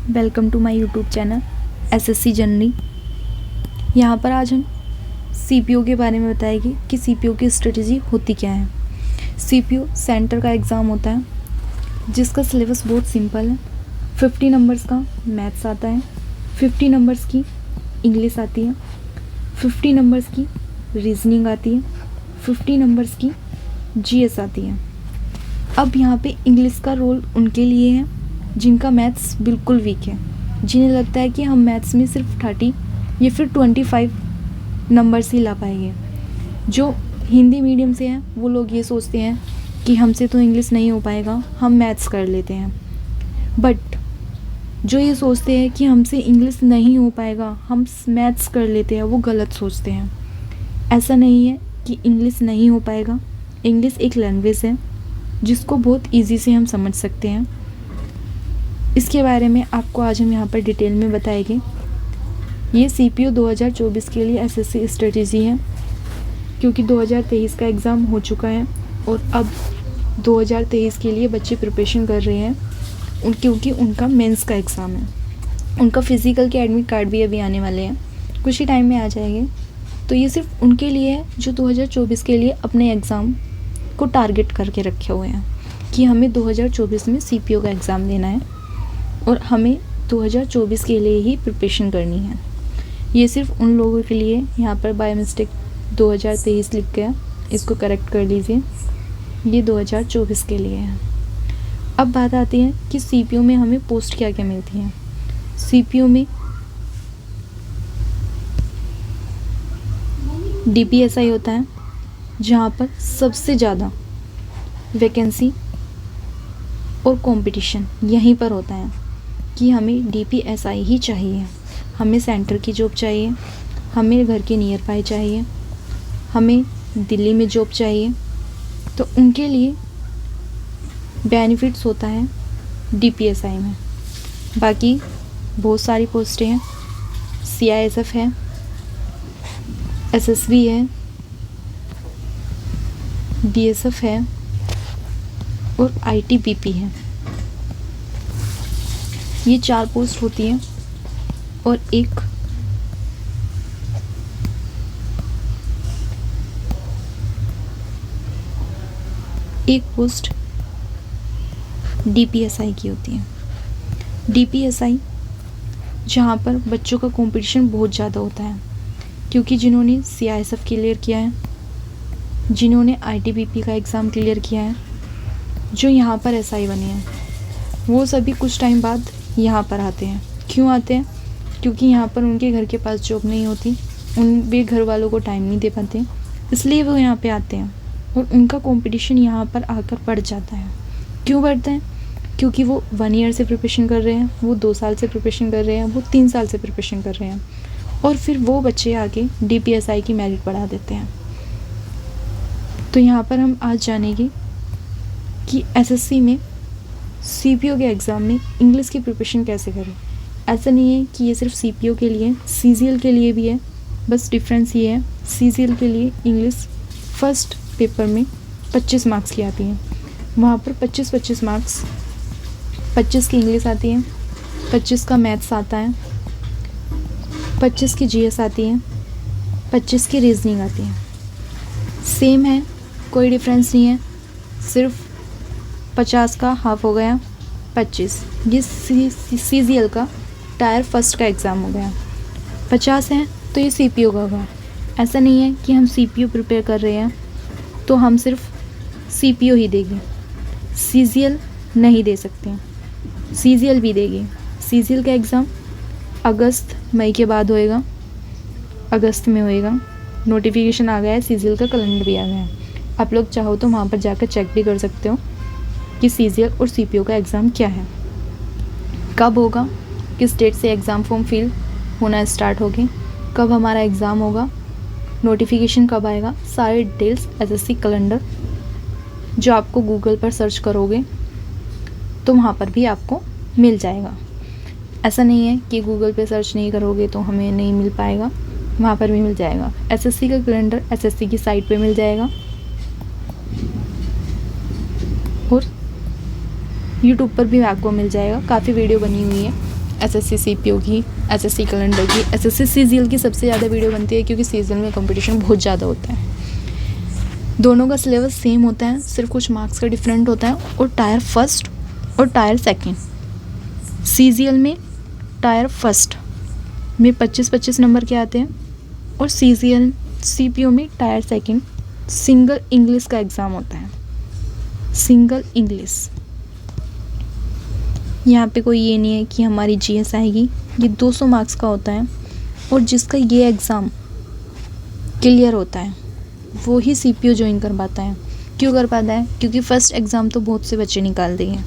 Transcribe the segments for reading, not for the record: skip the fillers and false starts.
Welcome to my YouTube channel SSC general. यहाँ पर आज हम सीपीओ के बारे में बताएंगे कि सीपीओ की स्ट्रेटजी होती क्या है। सीपीओ सेंटर का एग्ज़ाम होता है जिसका सिलेबस बहुत सिंपल है। 50 नंबर्स का मैथ्स आता है, 50 नंबर्स की इंग्लिश आती है, 50 नंबर्स की रीजनिंग आती है, 50 नंबर्स की जीएस आती है। अब यहाँ पे इंग्लिश का रोल उनके लिए है जिनका मैथ्स बिल्कुल वीक है, जिन्हें लगता है कि हम मैथ्स में सिर्फ 30 या फिर 25 नंबर्स ही ला पाएंगे। जो हिंदी मीडियम से हैं वो लोग ये सोचते हैं कि हमसे तो इंग्लिश नहीं हो पाएगा, हम मैथ्स कर लेते हैं। बट जो ये सोचते हैं कि हमसे इंग्लिश नहीं हो पाएगा, हम मैथ्स कर लेते हैं, वो गलत सोचते हैं। ऐसा नहीं है कि इंग्लिश नहीं हो पाएगा। इंग्लिश एक लैंग्वेज है जिसको बहुत इजी से हम समझ सकते हैं। इसके बारे में आपको आज हम यहाँ पर डिटेल में बताएंगे। ये सीपीओ 2024 के लिए एसएससी स्ट्रेटजी है, क्योंकि 2023 का एग्ज़ाम हो चुका है और अब 2023 के लिए बच्चे प्रिपरेशन कर रहे हैं क्योंकि उनका मेंस का एग्ज़ाम है। उनका फिज़िकल के एडमिट कार्ड भी अभी आने वाले हैं, कुछ ही टाइम में आ जाएंगे। तो ये सिर्फ उनके लिए है जो 2024 के लिए अपने एग्ज़ाम को टारगेट करके रखे हुए हैं कि हमें 2024 में सीपीओ का एग्ज़ाम देना है और हमें 2024 के लिए ही प्रिपरेशन करनी है। ये सिर्फ उन लोगों के लिए, यहाँ पर बाय मिस्टेक 2023 लिख गया, इसको करेक्ट कर लीजिए। ये 2024 के लिए है। अब बात आती है कि सीपीओ में हमें पोस्ट क्या क्या मिलती है। सीपीओ में डीपीएसआई होता है जहाँ पर सबसे ज़्यादा वैकेंसी और कंपटीशन यहीं पर होता है कि हमें डीपीएसआई ही चाहिए, हमें सेंटर की जॉब चाहिए, हमें घर के नियर बाय चाहिए, हमें दिल्ली में जॉब चाहिए। तो उनके लिए बेनिफिट्स होता है डीपीएसआई में। बाकी बहुत सारी पोस्टें हैं, सीआईएसएफ है, एसएसबी है, बीएसएफ है और आईटीबीपी है। ये 4 पोस्ट होती हैं और एक पोस्ट डीपीएसआई की होती है। डीपीएसआई जहाँ पर बच्चों का कंपटीशन बहुत ज़्यादा होता है, क्योंकि जिन्होंने सीआईएसएफ क्लियर किया है, जिन्होंने आईटीबीपी का एग्ज़ाम क्लियर किया है, जो यहाँ पर एसआई बने हैं, वो सभी कुछ टाइम बाद यहाँ पर आते हैं। क्यों आते हैं? क्योंकि यहाँ पर उनके घर के पास जॉब नहीं होती, वे घर वालों को टाइम नहीं दे पाते, इसलिए वो यहाँ पे आते हैं और उनका कंपटीशन यहाँ पर आकर बढ़ जाता है। क्यों बढ़ता है? क्योंकि वो 1 ईयर से प्रिपरेशन कर रहे हैं, वो 2 साल से प्रिपरेशन कर रहे हैं, वो 3 साल से प्रिपरेशन कर रहे हैं और फिर वो बच्चे आके डीपीएसआई की मेरिट बढ़ा देते हैं। तो यहाँ पर हम आज जानेंगे कि एसएससी में सीपीओ के एग्ज़ाम में इंग्लिश की प्रिपरेशन कैसे करें। ऐसा नहीं है कि ये सिर्फ सीपीओ के लिए, सीजीएल के लिए भी है। बस डिफरेंस ये है, सीजीएल के लिए इंग्लिश फर्स्ट पेपर में 25 मार्क्स की आती है। वहाँ पर 25 मार्क्स, 25 की इंग्लिश आती है, 25 का मैथ्स आता है, 25 की जीएस आती है, 25 की रीजनिंग आती है। सेम है, कोई डिफरेंस नहीं है, सिर्फ 50 का हाफ हो गया 25। ये सीजीएल का टायर फर्स्ट का एग्ज़ाम हो गया। 50 है तो ये सीपीओ का होगा। ऐसा नहीं है कि हम सीपीओ प्रिपेयर कर रहे हैं तो हम सिर्फ सीपीओ ही देंगे, सीजीएल नहीं दे सकते हैं, सीजीएल भी देंगे। सीजीएल का एग्ज़ाम अगस्त मई के बाद होएगा, अगस्त में होएगा। नोटिफिकेशन आ गया है, सीजीएल का कैलेंडर भी आ गया है। आप लोग चाहो तो वहाँ पर जाकर चेक भी कर सकते हो कि सीजीएल और सीपीओ का एग्ज़ाम क्या है, कब होगा, किस डेट से एग्ज़ाम फॉर्म फिल होना स्टार्ट होगी, कब हमारा एग्ज़ाम होगा, नोटिफिकेशन कब आएगा, सारे डिटेल्स एसएससी कैलेंडर जो आपको गूगल पर सर्च करोगे तो वहाँ पर भी आपको मिल जाएगा। ऐसा नहीं है कि गूगल पे सर्च नहीं करोगे तो हमें नहीं मिल पाएगा, वहाँ पर भी मिल जाएगा। एसएससी का कैलेंडर एसएससी की साइट पे मिल जाएगा और यूट्यूब पर भी आपको मिल जाएगा, काफ़ी वीडियो बनी हुई है। एसएससी सीपीओ की, एसएससी कैलेंडर की, एसएससी सीजीएल की सबसे ज़्यादा वीडियो बनती है क्योंकि सीजीएल में कंपटीशन बहुत ज़्यादा होता है। दोनों का सिलेबस सेम होता है, सिर्फ कुछ मार्क्स का डिफरेंट होता है। और टायर फर्स्ट और टायर सेकंड, सीजीएल में टायर फर्स्ट में 25-25 नंबर के आते हैं और सीजीएल सीपीओ में टायर सेकंड सिंगल इंग्लिश का एग्ज़ाम होता है। सिंगल इंग्लिश, यहाँ पे कोई ये नहीं है कि हमारी जीएस आएगी। ये 200 मार्क्स का होता है और जिसका ये एग्ज़ाम क्लियर होता है वो ही सीपीओ ज्वाइन कर पाता है। क्यों कर पाता है? क्योंकि फ़र्स्ट एग्ज़ाम तो बहुत से बच्चे निकाल देंगे,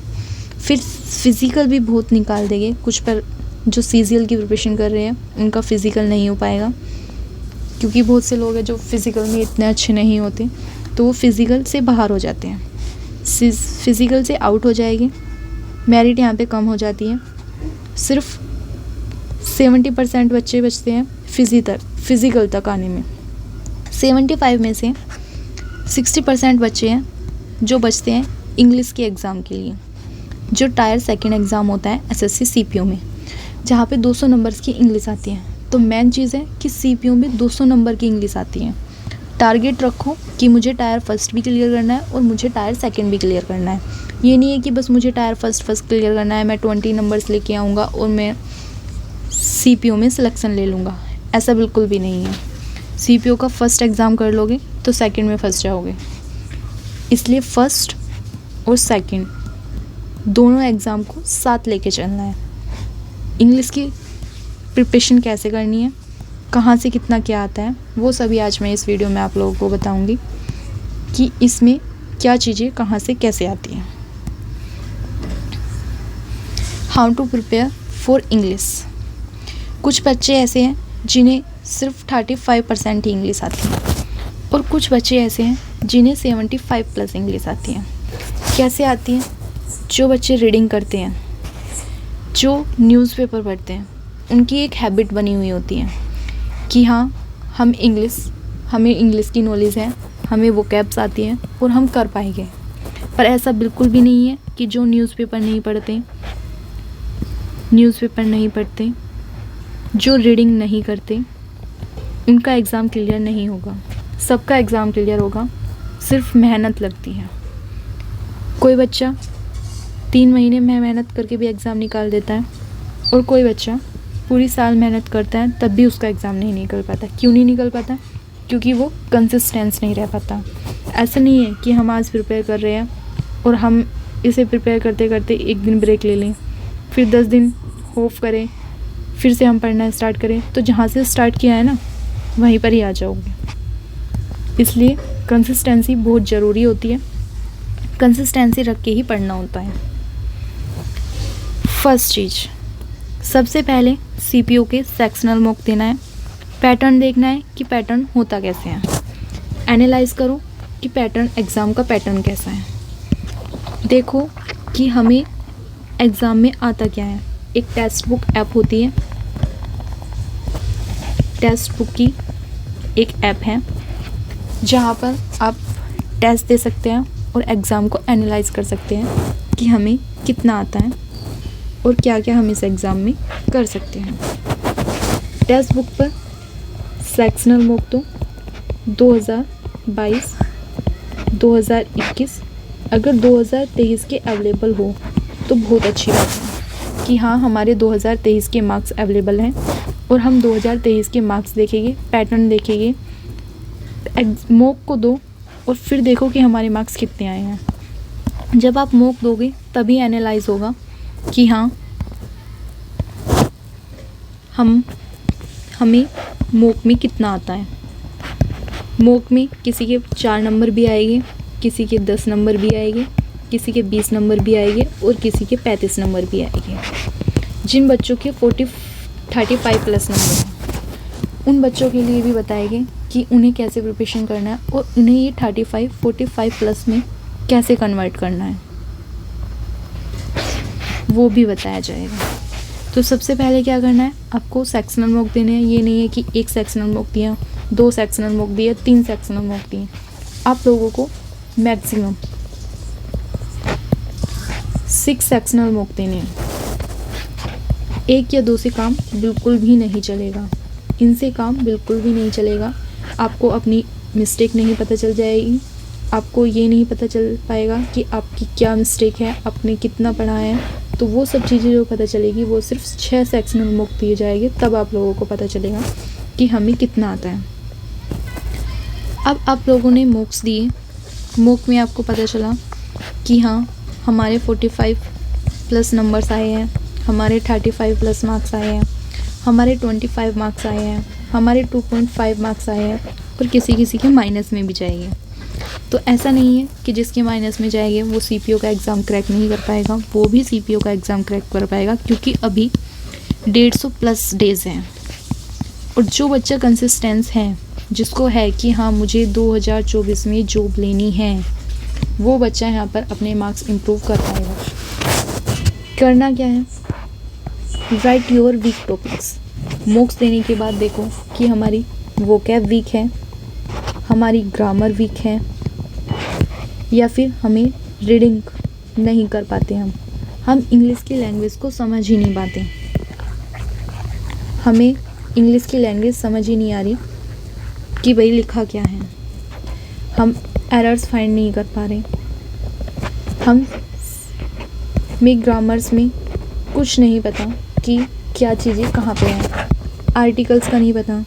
फिर फिज़िकल भी बहुत निकाल देंगे। कुछ पर जो सीजीएल की प्रिपरेशन कर रहे हैं उनका फ़िज़िकल नहीं हो पाएगा, क्योंकि बहुत से लोग हैं जो फ़िज़िकल में इतने अच्छे नहीं होते, तो वो फ़िज़िकल से बाहर हो जाते हैं, फ़िज़िकल से आउट हो जाएंगे। मेरिट यहाँ पे कम हो जाती है। सिर्फ 70% बच्चे बचते हैं फिज़िकल तक आने में। 75 में से 60% बच्चे हैं जो बचते हैं इंग्लिश के एग्ज़ाम के लिए, जो टायर सेकंड एग्ज़ाम होता है एसएससी सीपीओ में, जहाँ पे 200 नंबर्स की इंग्लिश आती है। तो मेन चीज़ है कि सीपीओ में 200 नंबर की इंग्लिश आती है। टारगेट रखो कि मुझे टायर फर्स्ट भी क्लियर करना है और मुझे टायर सेकंड भी क्लियर करना है। ये नहीं है कि बस मुझे टायर फर्स्ट क्लियर करना है, मैं 20 नंबर्स लेके आऊँगा और मैं सीपीओ में सिलेक्शन ले लूँगा। ऐसा बिल्कुल भी नहीं है। सीपीओ का फर्स्ट एग्ज़ाम कर लोगे तो सेकंड में फंस जाओगे। इसलिए फ़र्स्ट और सेकंड दोनों एग्ज़ाम को साथ लेके चलना है। इंग्लिश की प्रिपरेशन कैसे करनी है, कहाँ से कितना क्या आता है, वो सभी आज मैं इस वीडियो में आप लोगों को बताऊंगी कि इसमें क्या चीज़ें कहाँ से कैसे आती हैं। How to prepare for English. कुछ बच्चे ऐसे हैं जिन्हें सिर्फ 35% ही इंग्लिश आती है और कुछ बच्चे ऐसे हैं जिन्हें 75+ इंग्लिश आती है। कैसे आती है? जो बच्चे रीडिंग करते हैं, जो न्यूज़पेपर पढ़ते हैं, उनकी एक हैबिट बनी हुई होती है कि हाँ हमें इंग्लिश की नॉलेज है, हमें वोकैब्स आती हैं और हम कर पाएंगे। पर ऐसा बिल्कुल भी नहीं है कि जो न्यूज़पेपर नहीं पढ़ते, जो रीडिंग नहीं करते, उनका एग्ज़ाम क्लियर नहीं होगा। सबका एग्ज़ाम क्लियर होगा, सिर्फ मेहनत लगती है। कोई बच्चा 3 महीने में मेहनत करके भी एग्ज़ाम निकाल देता है और कोई बच्चा पूरी साल मेहनत करता है तब भी उसका एग्ज़ाम नहीं निकल पाता। क्यों नहीं निकल पाता? क्योंकि वो कंसिस्टेंस नहीं रह पाता। ऐसा नहीं है कि हम आज प्रिपेयर कर रहे हैं और हम इसे प्रिपेयर करते करते एक दिन ब्रेक ले लें, फिर 10 दिन होफ करें, फिर से हम पढ़ना स्टार्ट करें, तो जहाँ से स्टार्ट किया है ना वहीं पर ही आ जाओगे। इसलिए कंसिस्टेंसी बहुत ज़रूरी होती है, कंसिस्टेंसी रख के ही पढ़ना होता है। फर्स्ट चीज़, सबसे पहले सीपीओ के सेक्शनल मॉक देना है, पैटर्न देखना है कि पैटर्न होता कैसे है, एनालाइज करो कि पैटर्न एग्ज़ाम का पैटर्न कैसा है, देखो कि हमें एग्ज़ाम में आता क्या है। एक टेक्स्ट बुक ऐप होती है, टेक्स्ट बुक की एक ऐप है जहाँ पर आप टेस्ट दे सकते हैं और एग्ज़ाम को एनालाइज कर सकते हैं कि हमें कितना आता है और क्या क्या हम इस एग्ज़ाम में कर सकते हैं। टेक्स्ट बुक पर सेक्शनल मॉक तो 2022, 2021, अगर 2023 के अवेलेबल हो तो बहुत अच्छी बात है कि हाँ हमारे 2023 के मार्क्स अवेलेबल हैं और हम 2023 के मार्क्स देखेंगे, पैटर्न देखेंगे, मॉक को दो और फिर देखो कि हमारे मार्क्स कितने आए हैं। जब आप मॉक दोगे तभी एनालाइज होगा कि हाँ हमें मॉक में कितना आता है। मॉक में किसी के 4 नंबर भी आएंगे, किसी के 10 नंबर भी आएंगे, किसी के 20 नंबर भी आएंगे और किसी के 35 नंबर भी आएंगे। जिन बच्चों के 35+ नंबर हैं उन बच्चों के लिए भी बताएंगे कि उन्हें कैसे प्रिपरेशन करना है और उन्हें ये 45 में कैसे कन्वर्ट करना है, वो भी बताया जाएगा। तो सबसे पहले क्या करना है, आपको सेक्शनल मॉक देने हैं। ये नहीं है कि एक सेक्शनल मॉक दिया, 2 सेक्शनल मॉक दिए, 3 सेक्शनल मॉक दिए। आप लोगों को मैक्सिमम 6 सेक्शनल मॉक देने हैं। 1 या 2 से काम बिल्कुल भी नहीं चलेगा, इनसे काम बिल्कुल भी नहीं चलेगा। आपको अपनी मिस्टेक नहीं पता चल जाएगी, आपको ये नहीं पता चल पाएगा कि आपकी क्या मिस्टेक है, आपने कितना पढ़ा है। तो वो सब चीज़ें जो पता चलेगी वो सिर्फ 6 सेक्शन में मुक्त दिए जाएंगे, तब आप लोगों को पता चलेगा कि हमें कितना आता है। अब आप लोगों ने मॉक्स दिए, मॉक में आपको पता चला कि हाँ हमारे 45 प्लस नंबर्स आए हैं, हमारे 35 प्लस मार्क्स आए हैं, हमारे 25 मार्क्स आए हैं, हमारे 2.5 मार्क्स आए हैं, और किसी किसी के माइनस में भी जाएंगे। तो ऐसा नहीं है कि जिसके माइनस में जाएंगे वो सीपीओ का एग्ज़ाम क्रैक नहीं कर पाएगा, वो भी सीपीओ का एग्ज़ाम क्रैक कर पाएगा, क्योंकि अभी 150 प्लस डेज़ हैं। और जो बच्चा कंसिस्टेंस है, जिसको है कि हाँ मुझे 2024 में जॉब लेनी है, वो बच्चा यहाँ पर अपने मार्क्स इम्प्रूव कर पाएगा। करना क्या है, write your weak topics. Mocks देने के बाद देखो कि हमारी वोकैब वीक है, हमारी ग्रामर वीक है, या फिर हमें रीडिंग नहीं कर पाते, हम इंग्लिश की लैंग्वेज को समझ ही नहीं पाते, हमें इंग्लिश की लैंग्वेज समझ ही नहीं आ रही कि भाई लिखा क्या है, हम एरर्स फाइंड नहीं कर पा रहे, हम में ग्रामर्स में कुछ नहीं पता कि क्या चीज़ें कहाँ पे हैं, आर्टिकल्स का नहीं पता,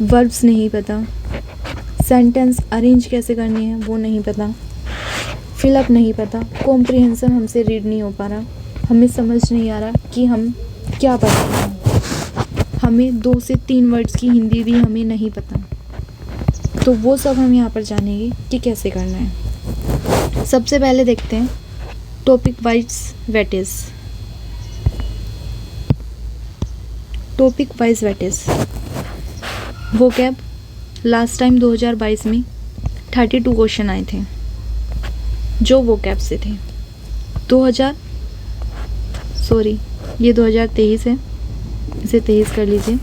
वर्ब्स नहीं पता, सेंटेंस अरेंज कैसे करनी है वो नहीं पता, फिलअप नहीं पता, कॉम्प्रिहेंशन हमसे रीड नहीं हो पा रहा, हमें समझ नहीं आ रहा कि हम क्या पढ़ रहे हैं, हमें 2 से 3 वर्ड्स की हिंदी भी हमें नहीं पता। तो वो सब हम यहाँ पर जानेंगे कि कैसे करना है। सबसे पहले देखते हैं topic wise weightage. Topic wise weightage vocab last time 2022 में 32 क्वेश्चन आए थे जो वोकैब से थे। 2023 है, इसे 23 कर लीजिए।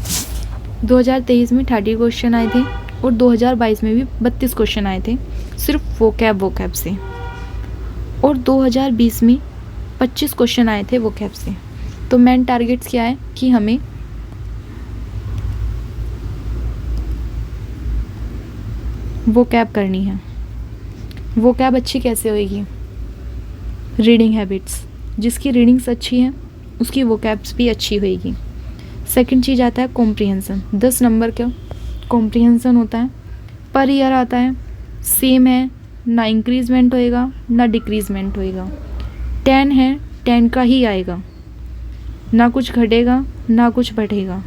2023 में 30 क्वेश्चन आए थे और 2022 में भी 32 क्वेश्चन आए थे सिर्फ वोकैब से, और 2020 में 25 क्वेश्चन आए थे वोकैब से। तो मेन टारगेट्स क्या है कि हमें वोकैब करनी है। वोकैब अच्छी कैसे होएगी, रीडिंग हैबिट्स, जिसकी रीडिंग्स अच्छी हैं उसकी वोकैब्स भी अच्छी होएगी। सेकंड चीज़ आता है कॉम्प्रिहेंशन। 10 नंबर का कॉम्प्रिहेंशन होता है, पर ईयर आता है, सेम है, ना इंक्रीजमेंट होएगा ना डिक्रीजमेंट होएगा। 10 है, 10 का ही आएगा, ना कुछ घटेगा ना कुछ बढ़ेगा।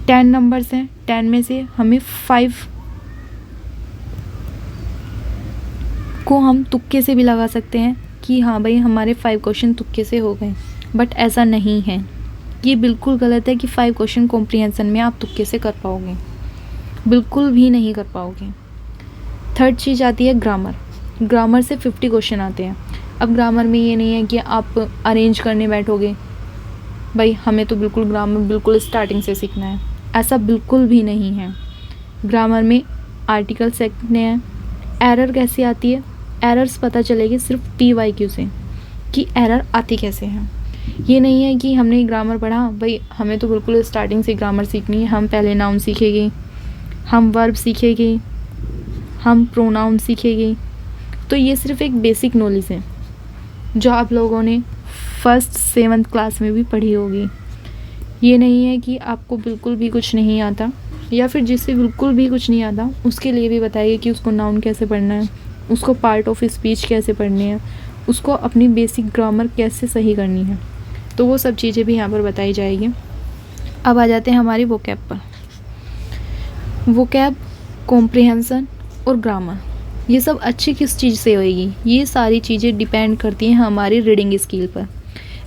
10 नंबर्स हैं, 10 में से हमें 5 को हम तुक्के से भी लगा सकते हैं कि हाँ भाई हमारे 5 क्वेश्चन तुक्के से हो गए, बट ऐसा नहीं है। ये बिल्कुल गलत है कि 5 क्वेश्चन कॉम्प्रिहेंशन में आप तुक्के से कर पाओगे, बिल्कुल भी नहीं कर पाओगे। थर्ड चीज़ आती है ग्रामर। ग्रामर से 50 क्वेश्चन आते हैं। अब ग्रामर में ये नहीं है कि आप अरेंज करने बैठोगे, भाई हमें तो बिल्कुल ग्रामर बिल्कुल स्टार्टिंग से सीखना है, ऐसा बिल्कुल भी नहीं है। ग्रामर में आर्टिकल सीखने हैं। एरर कैसे आती है, एरर्स पता चलेगी सिर्फ PYQ से कि एरर आती कैसे हैं। ये नहीं है कि हमने ग्रामर पढ़ा, भाई हमें तो बिल्कुल स्टार्टिंग से ग्रामर सीखनी है, हम पहले नाउन सीखेंगे, हम वर्ब सीखेंगे, हम प्रोनाउन सीखेंगे। तो ये सिर्फ एक बेसिक नॉलेज है जो आप लोगों ने 1st 7th क्लास में भी पढ़ी होगी। ये नहीं है कि आपको बिल्कुल भी कुछ नहीं आता, या फिर जिससे बिल्कुल भी कुछ नहीं आता उसके लिए भी बताइए कि उसको नाउन कैसे पढ़ना है, उसको पार्ट ऑफ स्पीच कैसे पढ़नी है, उसको अपनी बेसिक ग्रामर कैसे सही करनी है। तो वो सब चीज़ें भी यहाँ पर बताई जाएगी। अब आ जाते हैं हमारी वोकैब पर। वोकैब, कॉम्प्रिहेंशन और ग्रामर, ये सब अच्छी किस चीज़ से होएगी, ये सारी चीज़ें डिपेंड करती हैं हमारी रीडिंग स्किल पर।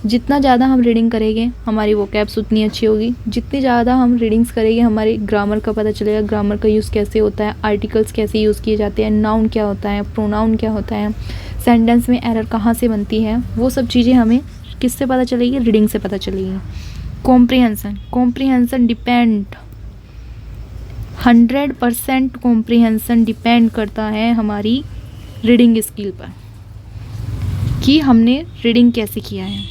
जितना ज़्यादा हम रीडिंग करेंगे हमारी वोकैब्स उतनी अच्छी होगी, जितनी ज़्यादा हम रीडिंग्स करेंगे हमारी ग्रामर का पता चलेगा, ग्रामर का यूज़ कैसे होता है, आर्टिकल्स कैसे यूज़ किए जाते हैं, नाउन क्या होता है, प्रोनाउन क्या होता है, सेंटेंस में एरर कहाँ से बनती है, वो सब चीज़ें हमें किससे पता चलेगी, रीडिंग से पता चलेगी। कॉम्प्रिहेंशन डिपेंड 100% कॉम्प्रिहेंशन डिपेंड करता है हमारी रीडिंग स्किल पर कि हमने रीडिंग कैसे किया है।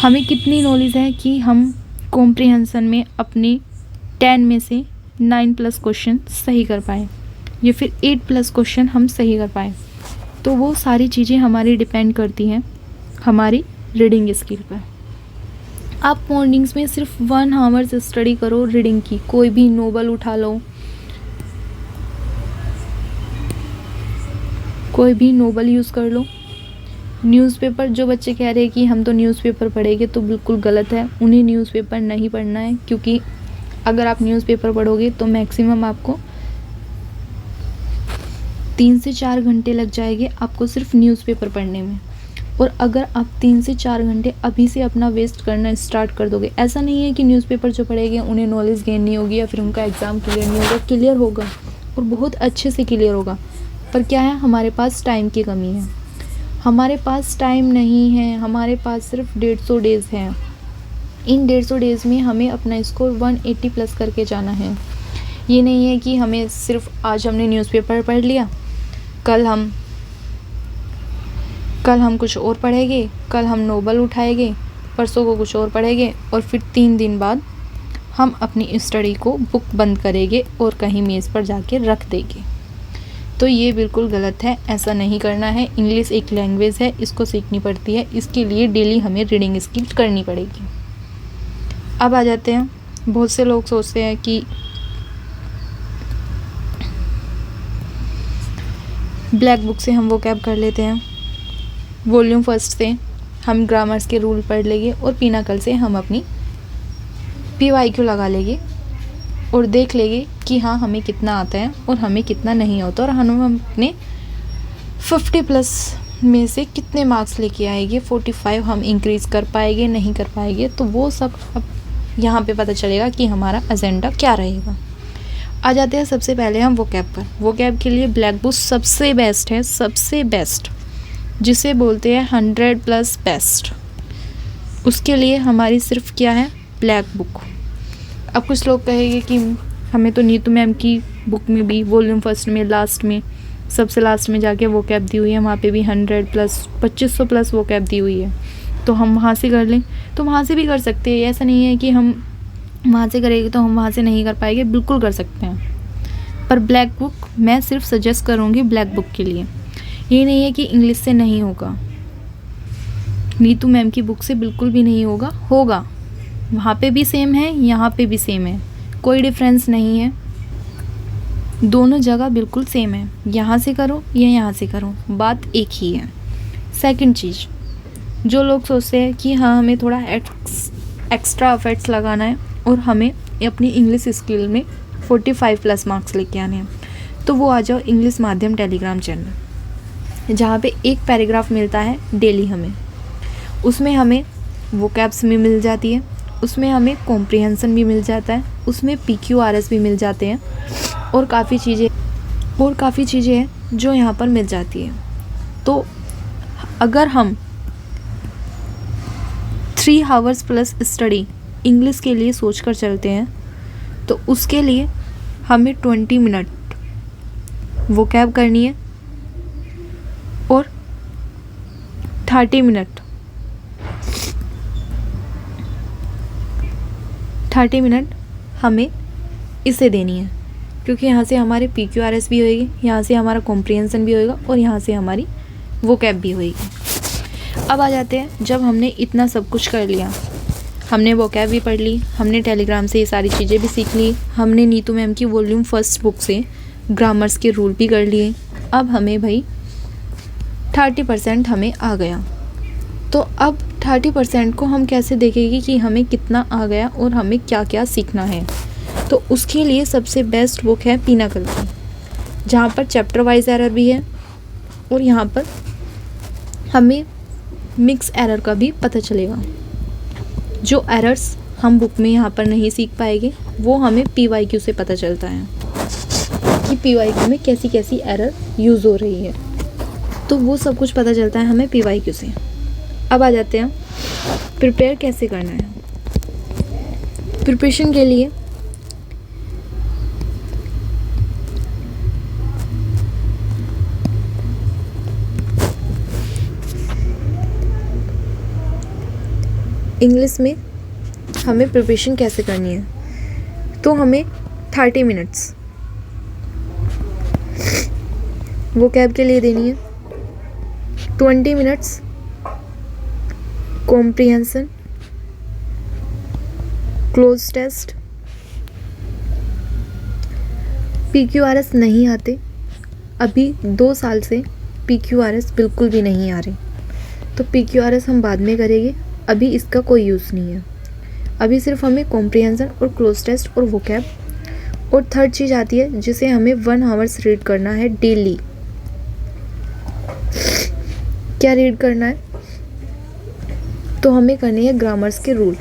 हमें कितनी नॉलेज है कि हम कॉम्प्रिहेंशन में अपने 10 में से 9+ क्वेश्चन सही कर पाए या फिर 8+ क्वेश्चन हम सही कर पाए। तो वो सारी चीज़ें हमारी डिपेंड करती हैं हमारी रीडिंग स्किल पर। आप मॉर्निंग्स में सिर्फ 1 आवर्स स्टडी करो रीडिंग की, कोई भी नोवेल उठा लो, कोई भी नोवेल यूज़ कर लो। न्यूज़पेपर, जो बच्चे कह रहे हैं कि हम तो न्यूज़पेपर पढ़ेंगे, तो बिल्कुल गलत है। उन्हें न्यूज़पेपर नहीं पढ़ना है, क्योंकि अगर आप न्यूज़पेपर पढ़ोगे तो मैक्सिमम आपको 3 से 4 घंटे लग जाएंगे आपको सिर्फ न्यूज़पेपर पढ़ने में। और अगर आप 3 से 4 घंटे अभी से अपना वेस्ट करना स्टार्ट कर दोगे, ऐसा नहीं है कि न्यूज़पेपर जो पढ़ेंगे उन्हें नॉलेज गेन नहीं होगी या फिर उनका एग्ज़ाम क्लियर नहीं होगा, क्लियर होगा और बहुत अच्छे से क्लियर होगा। पर क्या है, हमारे पास टाइम की कमी है, हमारे पास टाइम नहीं है, हमारे पास सिर्फ 150 डेज़ हैं। इन 150 डेज़ में हमें अपना स्कोर 180+ करके जाना है। ये नहीं है कि हमें सिर्फ आज हमने न्यूज़पेपर पढ़ लिया, कल हम कुछ और पढ़ेंगे, कल हम नोवेल उठाएंगे, परसों को कुछ और पढ़ेंगे और फिर 3 दिन बाद हम अपनी स्टडी को बुक बंद करेंगे और कहीं मेज़ पर जाके रख देंगे। तो ये बिल्कुल गलत है, ऐसा नहीं करना है। इंग्लिश एक लैंग्वेज है, इसको सीखनी पड़ती है, इसके लिए डेली हमें रीडिंग स्किल करनी पड़ेगी। अब आ जाते हैं, बहुत से लोग सोचते हैं कि ब्लैक बुक से हम वोकैब कर लेते हैं, वॉल्यूम फर्स्ट से हम ग्रामर्स के रूल पढ़ लेंगे और पिनाकल से हम अपनी PYQ लगा लेंगे और देख लेंगे कि हाँ हमें कितना आता है और हमें कितना नहीं आता और हम अपने 50+ में से कितने मार्क्स लेके आएंगे, 45 हम इंक्रीज़ कर पाएंगे नहीं कर पाएंगे। तो वो सब अब यहाँ पे पता चलेगा कि हमारा एजेंडा क्या रहेगा। आ जाते हैं सबसे पहले हम वोकैब पर। वोकैब के लिए ब्लैक बुक सबसे बेस्ट है, सबसे बेस्ट, जिसे बोलते हैं 100+ बेस्ट। उसके लिए हमारी सिर्फ क्या है, ब्लैक बुक। अब कुछ लोग कहेंगे कि हमें तो नीतू मैम की बुक में भी वॉल्यूम फर्स्ट में लास्ट में सबसे लास्ट में जाके वोकैब दी हुई है, वहाँ पे भी 100+ 2500+ वोकैब दी हुई है, तो हम वहाँ से कर लें। तो वहाँ से भी कर सकते हैं, ऐसा नहीं है कि हम वहाँ से करेंगे तो हम वहाँ से नहीं कर पाएंगे, बिल्कुल कर सकते हैं। पर ब्लैक बुक मैं सिर्फ सजेस्ट करूँगी ब्लैक बुक के लिए। ये नहीं है कि इंग्लिश से नहीं होगा, नीतू मैम की बुक से बिल्कुल भी नहीं होगा, होगा। वहाँ पे भी सेम है, यहाँ पे भी सेम है, कोई डिफरेंस नहीं है, दोनों जगह बिल्कुल सेम है। यहाँ से करो या यहाँ से करो, बात एक ही है। सेकंड चीज़, जो लोग सोचते हैं कि हाँ हमें थोड़ा एक्स्ट्रा एफर्ट्स लगाना है और हमें अपनी इंग्लिश स्किल में 45+ मार्क्स लेके आने हैं, तो वो आ जाओ इंग्लिश माध्यम टेलीग्राम चैनल, जहाँ पे एक पैराग्राफ मिलता है डेली हमें। उसमें हमें वोकैब्स भी मिल जाती है, उसमें हमें कॉम्प्रिहेंशन भी मिल जाता है, उसमें PQRS भी मिल जाते हैं और काफ़ी चीज़ें हैं जो यहाँ पर मिल जाती है। तो अगर हम 3 आवर्स प्लस स्टडी इंग्लिश के लिए सोच कर चलते हैं, तो उसके लिए हमें 20 मिनट वोकैब करनी है और 30 मिनट हमें इसे देनी है, क्योंकि यहाँ से हमारे PQRS भी होएगी, यहाँ से हमारा कॉम्प्रिहेंशन भी होएगा और यहाँ से हमारी वोकैब भी होएगी। अब आ जाते हैं, जब हमने इतना सब कुछ कर लिया, हमने वोकैब भी पढ़ ली, हमने टेलीग्राम से ये सारी चीज़ें भी सीख ली, हमने नीतू मैम की वॉल्यूम फर्स्ट बुक से ग्रामर्स के रूल भी कर लिए। अब हमें भाई 30% हमें आ गया, तो अब 30% को हम कैसे देखेंगे कि हमें कितना आ गया और हमें क्या क्या सीखना है। तो उसके लिए सबसे बेस्ट बुक है पिनाकल की, जहाँ पर चैप्टर वाइज एरर भी है और यहाँ पर हमें मिक्स एरर का भी पता चलेगा। जो एरर्स हम बुक में यहाँ पर नहीं सीख पाएंगे, वो हमें PYQ से पता चलता है कि PYQ में कैसी कैसी एरर यूज़ हो रही है, तो वो सब कुछ पता चलता है हमें PYQ से। अब आ जाते हैं प्रिपेयर कैसे करना है। प्रिपरेशन के लिए इंग्लिश में हमें प्रिपरेशन कैसे करनी है, तो हमें 30 मिनट्स वोकैब के लिए देनी है, 20 minutes comprehension, cloze test. PQRS नहीं आते, अभी 2 साल से PQRS बिल्कुल भी नहीं आ रहे, तो PQRS हम बाद में करेंगे, अभी इसका कोई यूज़ नहीं है। अभी सिर्फ हमें कॉम्प्रिहेंशन और क्लोज टेस्ट और वोकैब, और थर्ड चीज़ आती है जिसे हमें 1 आवर्स रीड करना है डेली। क्या रीड करना है, तो हमें करनी है ग्रामर्स के रूल।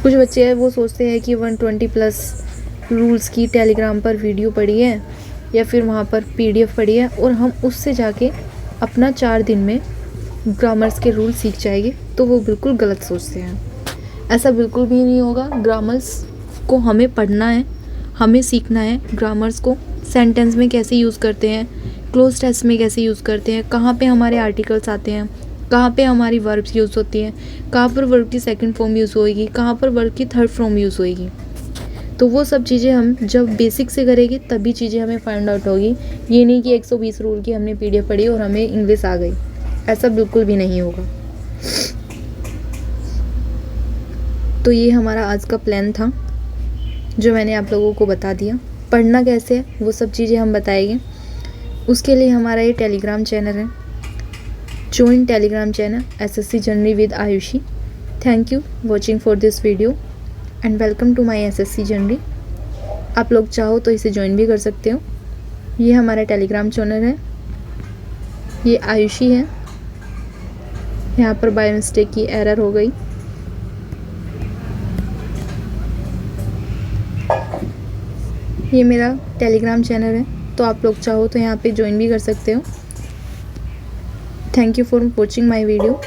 कुछ बच्चे हैं वो सोचते हैं कि 120+ रूल्स की टेलीग्राम पर वीडियो पड़ी है या फिर वहाँ पर PDF पड़ी है और हम उससे जाके अपना 4 दिन में ग्रामर्स के रूल सीख जाएंगे, तो वो बिल्कुल गलत सोचते हैं। ऐसा बिल्कुल भी नहीं होगा। ग्रामर्स को हमें पढ़ना है, हमें सीखना है ग्रामर्स को। सेंटेंस में कैसे यूज़ करते हैं, क्लोज टेस्ट में कैसे यूज़ करते हैं, कहाँ पे हमारे आर्टिकल्स आते हैं, कहाँ पे हमारी वर्ब्स यूज़ होती हैं, कहाँ पर वर्ब की सेकंड फॉर्म यूज़ होएगी, कहाँ पर वर्ब की थर्ड फॉर्म यूज़ होएगी। तो वो सब चीज़ें हम जब बेसिक से करेंगे तभी चीज़ें हमें फाइंड आउट होगी। ये नहीं कि 120 रूल की हमने PDF पढ़ी और हमें इंग्लिश आ गई, ऐसा बिल्कुल भी नहीं होगा। तो ये हमारा आज का प्लान था जो मैंने आप लोगों को बता दिया। पढ़ना कैसे है वो सब चीज़ें हम बताएंगे। उसके लिए हमारा ये टेलीग्राम चैनल है, join Telegram channel SSC journey with Ayushi. Thank you watching for this video and welcome to my SSC journey. आप लोग चाहो तो इसे ज्वाइन भी कर सकते हो। ये हमारा टेलीग्राम चैनल है, ये आयुषी है। यहाँ पर बाय मिस्टेक की एरर हो गई। ये मेरा टेलीग्राम चैनल है, तो आप लोग चाहो तो यहाँ पे ज्वाइन भी कर सकते हो। Thank you for watching my video.